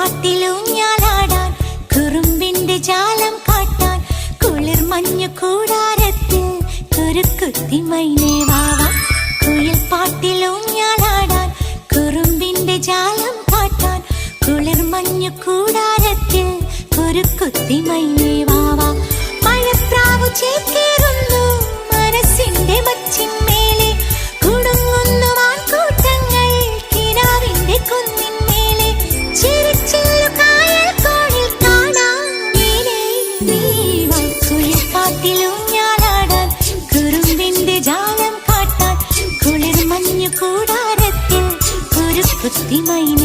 പാട്ടിലൂഞ്ഞാലാടാൻ കുറുമ്പിന്റെ ജാലം കാട്ടാൻ കുളിർ മഞ്ഞു കൂടാരത്തിൽ കുരുക്കുത്തി മൈനേ വാവാ. കുയിൽ പാട്ടിലൂഞ്ഞാലാടാൻ കുറുമ്പിന്റെ ജാലം കാട്ടാൻ കുളിർ മഞ്ഞു കൂടാരത്തിൽ കുരുക്കുത്തി മൈനേ വാവാ. മഴപ്രാവു ചേക്കേറുന്നു മനസ്സിന്റെ മച്ചിന്മേലെ കുടുങ്ങുന്നു മാൻകൂട്ടങ്ങൾ കിനാവിന്റെ കുന്നിന്മേലെ ചിരിച്ചില്ലു കായൽ കോണിൽ കാണാം നീലേ നീവാ. കുയിൽ പാട്ടിലൂഞ്ഞാലാടാൻ കുറുമ്പിന്റെ ജാലം കാട്ടാൻ കുളിർ മഞ്ഞു കൂടാരത്തിൽ കുരുക്കുത്തി മൈനേ